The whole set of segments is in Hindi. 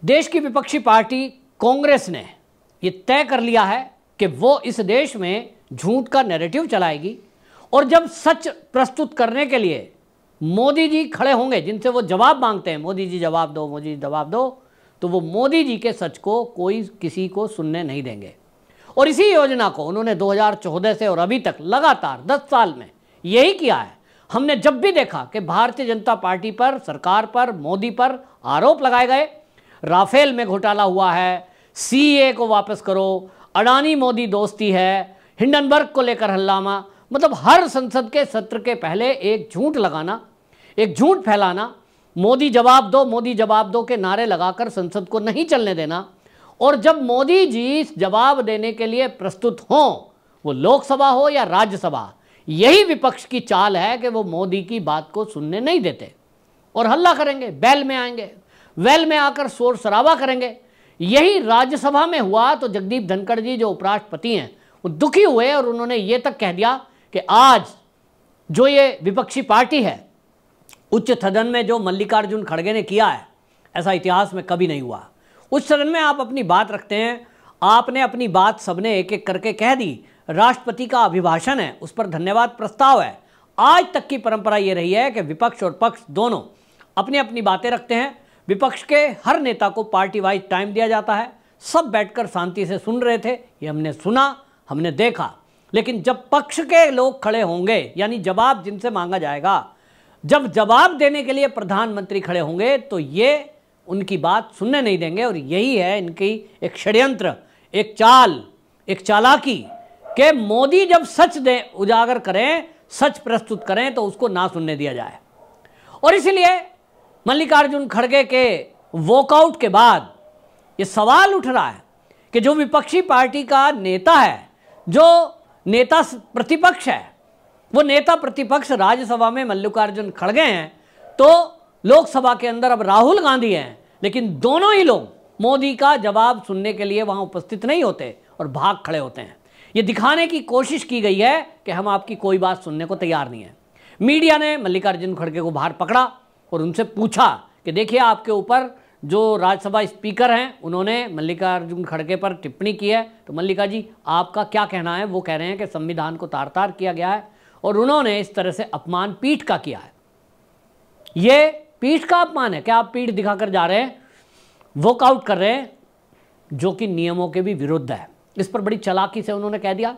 देश की विपक्षी पार्टी कांग्रेस ने ये तय कर लिया है कि वो इस देश में झूठ का नैरेटिव चलाएगी और जब सच प्रस्तुत करने के लिए मोदी जी खड़े होंगे, जिनसे वो जवाब मांगते हैं, मोदी जी जवाब दो, मोदी जी जवाब दो, तो वो मोदी जी के सच को कोई किसी को सुनने नहीं देंगे। और इसी योजना को उन्होंने 2014 से और अभी तक लगातार 10 साल में यही किया है। हमने जब भी देखा कि भारतीय जनता पार्टी पर, सरकार पर, मोदी पर आरोप लगाए गए, राफेल में घोटाला हुआ है, सीए को वापस करो, अडानी मोदी दोस्ती है, हिंडनबर्ग को लेकर हल्लामा, मतलब हर संसद के सत्र के पहले एक झूठ लगाना, एक झूठ फैलाना, मोदी जवाब दो के नारे लगाकर संसद को नहीं चलने देना। और जब मोदी जी जवाब देने के लिए प्रस्तुत हों, वो लोकसभा हो या राज्यसभा, यही विपक्ष की चाल है कि वो मोदी की बात को सुनने नहीं देते और हल्ला करेंगे, बैल में आएंगे, वेल में आकर शोर शराबा करेंगे। यही राज्यसभा में हुआ तो जगदीप धनखड़ जी जो उपराष्ट्रपति हैं वो दुखी हुए और उन्होंने ये तक कह दिया कि आज जो ये विपक्षी पार्टी है, उच्च सदन में जो मल्लिकार्जुन खड़गे ने किया है, ऐसा इतिहास में कभी नहीं हुआ। उच्च सदन में आप अपनी बात रखते हैं, आपने अपनी बात सबने एक एक करके कह दी, राष्ट्रपति का अभिभाषण है, उस पर धन्यवाद प्रस्ताव है। आज तक की परंपरा ये रही है कि विपक्ष और पक्ष दोनों अपनी अपनी बातें रखते हैं। विपक्ष के हर नेता को पार्टी वाइज टाइम दिया जाता है, सब बैठकर शांति से सुन रहे थे, ये हमने सुना, हमने देखा। लेकिन जब पक्ष के लोग खड़े होंगे, यानी जवाब जिनसे मांगा जाएगा, जब जवाब देने के लिए प्रधानमंत्री खड़े होंगे, तो ये उनकी बात सुनने नहीं देंगे। और यही है इनकी एक षड्यंत्र, एक चाल, एक चालाकी कि मोदी जब सच उजागर करें, सच प्रस्तुत करें, तो उसको ना सुनने दिया जाए। और इसलिए मल्लिकार्जुन खड़गे के वॉकआउट के बाद ये सवाल उठ रहा है कि जो विपक्षी पार्टी का नेता है, जो नेता प्रतिपक्ष है, वो नेता प्रतिपक्ष राज्यसभा में मल्लिकार्जुन खड़गे हैं, तो लोकसभा के अंदर अब राहुल गांधी हैं, लेकिन दोनों ही लोग मोदी का जवाब सुनने के लिए वहां उपस्थित नहीं होते और भाग खड़े होते हैं। ये दिखाने की कोशिश की गई है कि हम आपकी कोई बात सुनने को तैयार नहीं है। मीडिया ने मल्लिकार्जुन खड़गे को बाहर पकड़ा और उनसे पूछा कि देखिए, आपके ऊपर जो राज्यसभा स्पीकर हैं उन्होंने मल्लिकार्जुन खड़गे पर टिप्पणी की है, तो मल्लिका जी आपका क्या कहना है? वो कह रहे हैं कि संविधान को तार तार किया गया है और उन्होंने इस तरह से अपमान पीठ का किया है। ये पीठ का अपमान है क्या? आप पीठ दिखाकर जा रहे हैं, वॉकआउट कर रहे हैं, जो कि नियमों के भी विरुद्ध है। इस पर बड़ी चालाकी से उन्होंने कह दिया,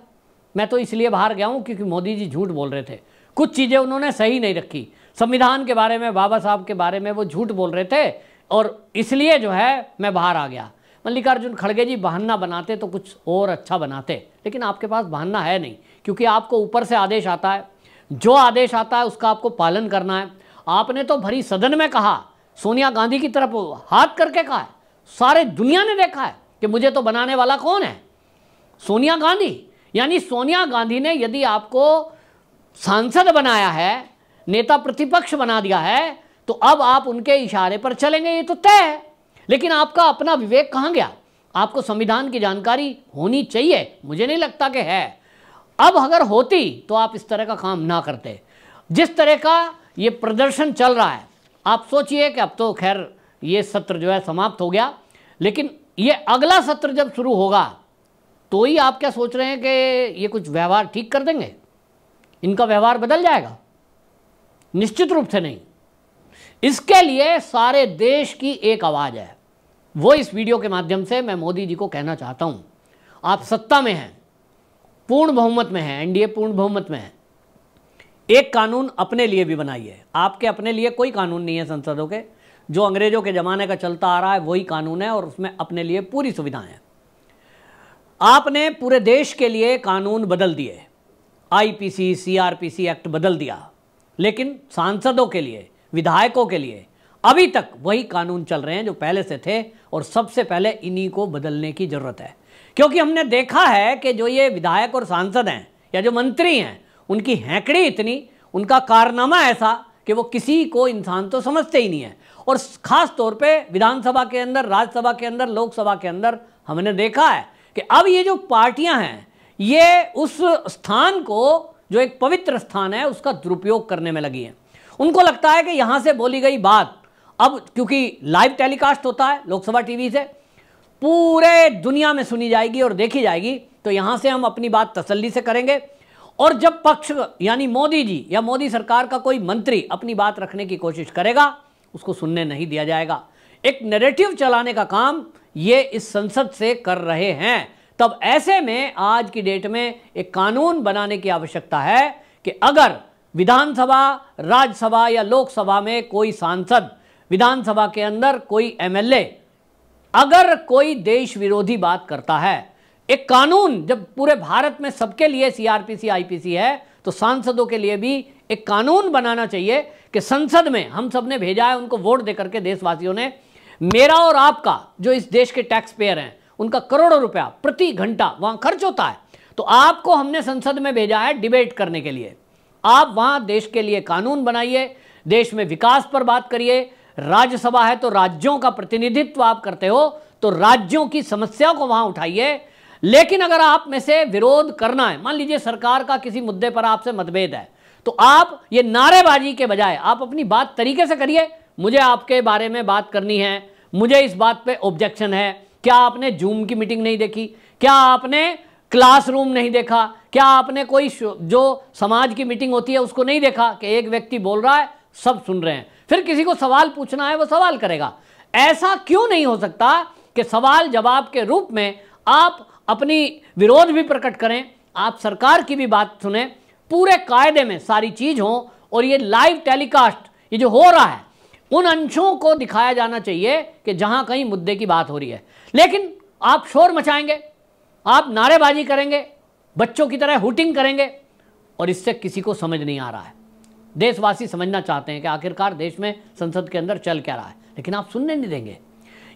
मैं तो इसलिए बाहर गया हूं क्योंकि मोदी जी झूठ बोल रहे थे, कुछ चीज़ें उन्होंने सही नहीं रखी, संविधान के बारे में, बाबा साहब के बारे में वो झूठ बोल रहे थे और इसलिए जो है मैं बाहर आ गया। मल्लिकार्जुन खड़गे जी बहाना बनाते तो कुछ और अच्छा बनाते, लेकिन आपके पास बहाना है नहीं, क्योंकि आपको ऊपर से आदेश आता है, जो आदेश आता है उसका आपको पालन करना है। आपने तो भरी सदन में कहा, सोनिया गांधी की तरफ हाथ करके कहा है, सारे दुनिया ने देखा है कि मुझे तो बनाने वाला कौन है? सोनिया गांधी। यानी सोनिया गांधी ने यदि आपको सांसद बनाया है, नेता प्रतिपक्ष बना दिया है, तो अब आप उनके इशारे पर चलेंगे, ये तो तय है। लेकिन आपका अपना विवेक कहाँ गया? आपको संविधान की जानकारी होनी चाहिए, मुझे नहीं लगता कि है। अब अगर होती तो आप इस तरह का काम ना करते। जिस तरह का ये प्रदर्शन चल रहा है, आप सोचिए कि अब तो खैर ये सत्र जो है समाप्त हो गया, लेकिन ये अगला सत्र जब शुरू होगा तो ही आप क्या सोच रहे हैं कि ये कुछ व्यवहार ठीक कर देंगे? इनका व्यवहार बदल जाएगा? निश्चित रूप से नहीं। इसके लिए सारे देश की एक आवाज़ है। वो इस वीडियो के माध्यम से मैं मोदी जी को कहना चाहता हूँ, आप सत्ता में हैं, पूर्ण बहुमत में हैं, एनडीए पूर्ण बहुमत में है, एक कानून अपने लिए भी बनाइए। आपके अपने लिए कोई कानून नहीं है संसदों के, जो अंग्रेजों के ज़माने का चलता आ रहा है वही कानून है और उसमें अपने लिए पूरी सुविधाएं हैं। आपने पूरे देश के लिए कानून बदल दिए, आईपीसी, सीआरपीसी एक्ट बदल दिया, लेकिन सांसदों के लिए, विधायकों के लिए अभी तक वही कानून चल रहे हैं जो पहले से थे और सबसे पहले इन्हीं को बदलने की ज़रूरत है। क्योंकि हमने देखा है कि जो ये विधायक और सांसद हैं या जो मंत्री हैं, उनकी हैंकड़ी इतनी, उनका कारनामा ऐसा कि वो किसी को इंसान तो समझते ही नहीं है। और ख़ास तौर पे विधानसभा के अंदर, राज्यसभा के अंदर, लोकसभा के अंदर हमने देखा है कि अब ये जो पार्टियां हैं ये उस स्थान को, जो एक पवित्र स्थान है, उसका दुरुपयोग करने में लगी हैं। उनको लगता है कि यहाँ से बोली गई बात अब क्योंकि लाइव टेलीकास्ट होता है लोकसभा टीवी से, पूरे दुनिया में सुनी जाएगी और देखी जाएगी, तो यहां से हम अपनी बात तसल्ली से करेंगे। और जब पक्ष यानी मोदी जी या मोदी सरकार का कोई मंत्री अपनी बात रखने की कोशिश करेगा, उसको सुनने नहीं दिया जाएगा। एक नैरेटिव चलाने का काम ये इस संसद से कर रहे हैं। तब ऐसे में आज की डेट में एक कानून बनाने की आवश्यकता है कि अगर विधानसभा, राज्यसभा या लोकसभा में कोई सांसद, विधानसभा के अंदर कोई एमएलए अगर कोई देश विरोधी बात करता है, एक कानून, जब पूरे भारत में सबके लिए सीआरपीसी आईपीसी है, तो सांसदों के लिए भी एक कानून बनाना चाहिए कि संसद में हम सब ने भेजा है, उनको वोट देकर के देशवासियों ने, मेरा और आपका जो इस देश के टैक्स पेयर हैं उनका करोड़ों रुपया प्रति घंटा वहां खर्च होता है, तो आपको हमने संसद में भेजा है डिबेट करने के लिए। आप वहां देश के लिए कानून बनाइए, देश में विकास पर बात करिए। राज्यसभा है तो राज्यों का प्रतिनिधित्व आप करते हो, तो राज्यों की समस्या को वहां उठाइए। लेकिन अगर आप में से विरोध करना है, मान लीजिए सरकार का किसी मुद्दे पर आपसे मतभेद है, तो आप ये नारेबाजी के बजाय आप अपनी बात तरीके से करिए। मुझे आपके बारे में बात करनी है, मुझे इस बात पे ऑब्जेक्शन है। क्या आपने जूम की मीटिंग नहीं देखी? क्या आपने क्लासरूम नहीं देखा? क्या आपने कोई जो समाज की मीटिंग होती है उसको नहीं देखा कि एक व्यक्ति बोल रहा है, सब सुन रहे हैं, फिर किसी को सवाल पूछना है वो सवाल करेगा। ऐसा क्यों नहीं हो सकता कि सवाल जवाब के रूप में आप अपनी विरोध भी प्रकट करें, आप सरकार की भी बात सुने, पूरे कायदे में सारी चीज हो, और ये लाइव टेलीकास्ट ये जो हो रहा है उन अंशों को दिखाया जाना चाहिए कि जहां कहीं मुद्दे की बात हो रही है। लेकिन आप शोर मचाएंगे, आप नारेबाजी करेंगे, बच्चों की तरह हुटिंग करेंगे, और इससे किसी को समझ नहीं आ रहा है। देशवासी समझना चाहते हैं कि आखिरकार देश में संसद के अंदर चल क्या रहा है, लेकिन आप सुनने नहीं देंगे।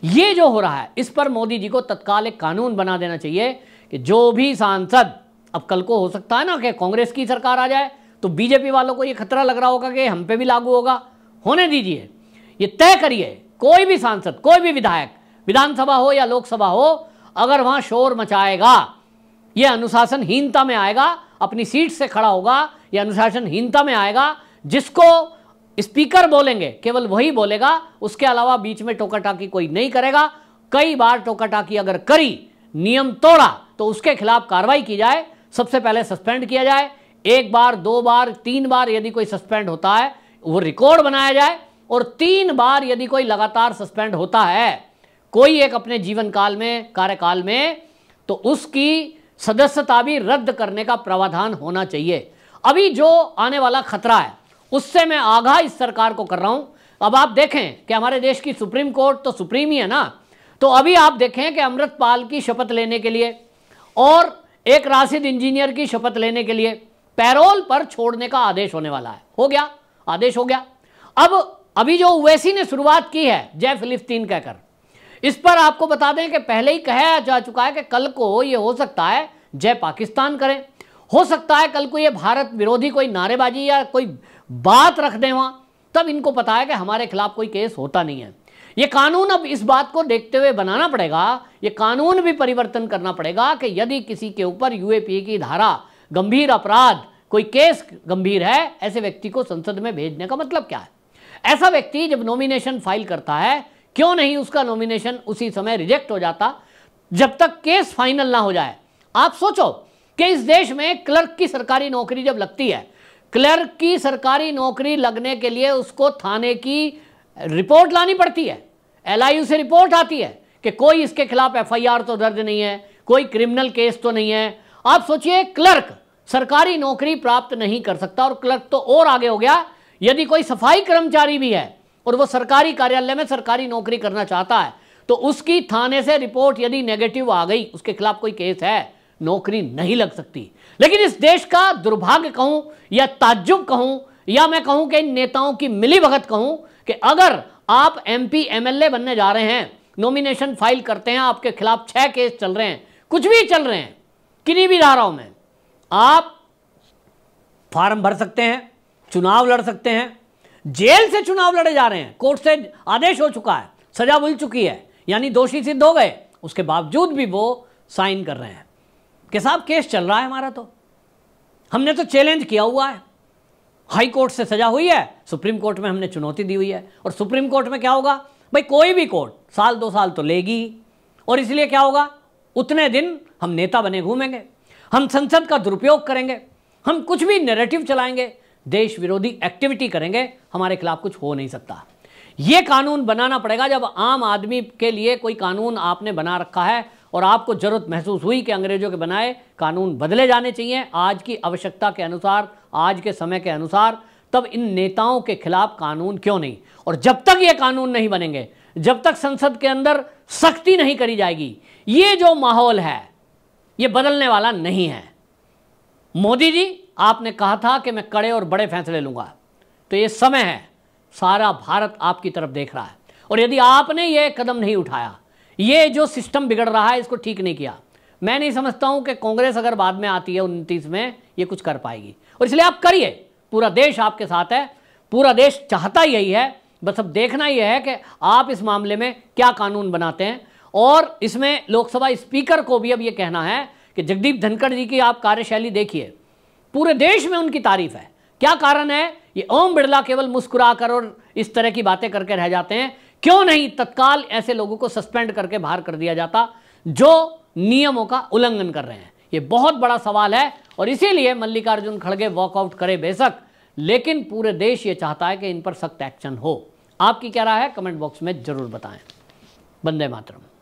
ये जो हो रहा है, इस पर मोदी जी को तत्काल एक कानून बना देना चाहिए कि जो भी सांसद, अब कल को हो सकता है ना कि कांग्रेस की सरकार आ जाए, तो बीजेपी वालों को ये खतरा लग रहा होगा कि हम पे भी लागू होगा। होने दीजिए, ये तय करिए, कोई भी सांसद, कोई भी विधायक, विधानसभा हो या लोकसभा हो, अगर वहां शोर मचाएगा, यह अनुशासनहीनता में आएगा, अपनी सीट से खड़ा होगा, यह अनुशासनहीनता में आएगा। जिसको स्पीकर बोलेंगे केवल वही बोलेगा, उसके अलावा बीच में टोका टाकी कोई नहीं करेगा। कई बार टोका टाकी अगर करी, नियम तोड़ा, तो उसके खिलाफ कार्रवाई की जाए। सबसे पहले सस्पेंड किया जाए, 1 बार 2 बार 3 बार यदि कोई सस्पेंड होता है वो रिकॉर्ड बनाया जाए, और 3 बार यदि कोई लगातार सस्पेंड होता है कोई एक अपने जीवन काल में, कार्यकाल में, तो उसकी सदस्यता भी रद्द करने का प्रावधान होना चाहिए। अभी जो आने वाला खतरा है उससे मैं आगाह इस सरकार को कर रहा हूं। अब आप देखें कि हमारे देश की सुप्रीम कोर्ट तो सुप्रीम ही है ना, तो अभी आप देखें कि अमृतपाल की शपथ लेने के लिए और एक राशिद इंजीनियर की शपथ लेने के लिए पैरोल पर छोड़ने का आदेश होने वाला है। हो गया, आदेश हो गया। अब अभी जो ओवैसी ने शुरुआत की है जय फिलिस्तीन कहकर, इस पर आपको बता दें कि पहले ही कहा जा चुका है कि कल को ये हो सकता है जय पाकिस्तान करें, हो सकता है कल को ये भारत विरोधी कोई नारेबाजी या कोई बात रख दें वहां, तब इनको पता है कि हमारे खिलाफ कोई केस होता नहीं है। ये कानून अब इस बात को देखते हुए बनाना पड़ेगा, ये कानून भी परिवर्तन करना पड़ेगा कि यदि किसी के ऊपर यूएपीए की धारा, गंभीर अपराध, कोई केस गंभीर है, ऐसे व्यक्ति को संसद में भेजने का मतलब क्या है? ऐसा व्यक्ति जब नॉमिनेशन फाइल करता है, क्यों नहीं उसका नॉमिनेशन उसी समय रिजेक्ट हो जाता जब तक केस फाइनल ना हो जाए? आप सोचो कि इस देश में क्लर्क की सरकारी नौकरी जब लगती है, क्लर्क की सरकारी नौकरी लगने के लिए उसको थाने की रिपोर्ट लानी पड़ती है, एलआईयू से रिपोर्ट आती है कि कोई इसके खिलाफ एफआईआर तो दर्ज नहीं है, कोई क्रिमिनल केस तो नहीं है। आप सोचिए, क्लर्क सरकारी नौकरी प्राप्त नहीं कर सकता, और क्लर्क तो और आगे हो गया, यदि कोई सफाई कर्मचारी भी है और वो सरकारी कार्यालय में सरकारी नौकरी करना चाहता है, तो उसकी थाने से रिपोर्ट यदि नेगेटिव आ गई, उसके खिलाफ कोई केस है, नौकरी नहीं लग सकती। लेकिन इस देश का दुर्भाग्य कहूं या ताज्जुब कहूं या मैं कहूं कि इन नेताओं की मिलीभगत कहूं कि अगर आप एमपी एमएलए बनने जा रहे हैं, नॉमिनेशन फाइल करते हैं, आपके खिलाफ 6 केस चल रहे हैं, कुछ भी चल रहे हैं, किन्हीं भी धाराओं में, आप फॉर्म भर सकते हैं, चुनाव लड़ सकते हैं, जेल से चुनाव लड़े जा रहे हैं, कोर्ट से आदेश हो चुका है, सजा मिल चुकी है, यानी दोषी सिद्ध हो गए, उसके बावजूद भी वो साइन कर रहे हैं कि साहब केस चल रहा है हमारा, तो हमने तो चैलेंज किया हुआ है, हाई कोर्ट से सजा हुई है, सुप्रीम कोर्ट में हमने चुनौती दी हुई है, और सुप्रीम कोर्ट में क्या होगा भाई, कोई भी कोर्ट साल 2 साल तो लेगी, और इसलिए क्या होगा, उतने दिन हम नेता बने घूमेंगे, हम संसद का दुरुपयोग करेंगे, हम कुछ भी नैरेटिव चलाएंगे, देश विरोधी एक्टिविटी करेंगे, हमारे खिलाफ कुछ हो नहीं सकता। यह कानून बनाना पड़ेगा। जब आम आदमी के लिए कोई कानून आपने बना रखा है और आपको जरूरत महसूस हुई कि अंग्रेजों के बनाए कानून बदले जाने चाहिए आज की आवश्यकता के अनुसार, आज के समय के अनुसार, तब इन नेताओं के खिलाफ कानून क्यों नहीं। और जब तक ये कानून नहीं बनेंगे, जब तक संसद के अंदर सख्ती नहीं करी जाएगी, ये जो माहौल है ये बदलने वाला नहीं है। मोदी जी, आपने कहा था कि मैं कड़े और बड़े फैसले लूंगा, तो ये समय है, सारा भारत आपकी तरफ देख रहा है, और यदि आपने ये कदम नहीं उठाया, ये जो सिस्टम बिगड़ रहा है इसको ठीक नहीं किया, मैं नहीं समझता हूं कि कांग्रेस अगर बाद में आती है 29 में ये कुछ कर पाएगी। और इसलिए आप करिए, पूरा देश आपके साथ है, पूरा देश चाहता यही है, बस अब देखना यह है कि आप इस मामले में क्या कानून बनाते हैं। और इसमें लोकसभा स्पीकर को भी अब यह कहना है कि जगदीप धनखड़ जी की आप कार्यशैली देखिए, पूरे देश में उनकी तारीफ है। क्या कारण है, ये ओम बिड़ला केवल मुस्कुराकर और इस तरह की बातें करके रह जाते हैं, क्यों नहीं तत्काल ऐसे लोगों को सस्पेंड करके बाहर कर दिया जाता जो नियमों का उल्लंघन कर रहे हैं। ये बहुत बड़ा सवाल है, और इसीलिए मल्लिकार्जुन खड़गे वॉकआउट करे बेशक, लेकिन पूरे देश ये चाहता है कि इन पर सख्त एक्शन हो। आपकी क्या राय है, कमेंट बॉक्स में जरूर बताएं। वंदे मातरम।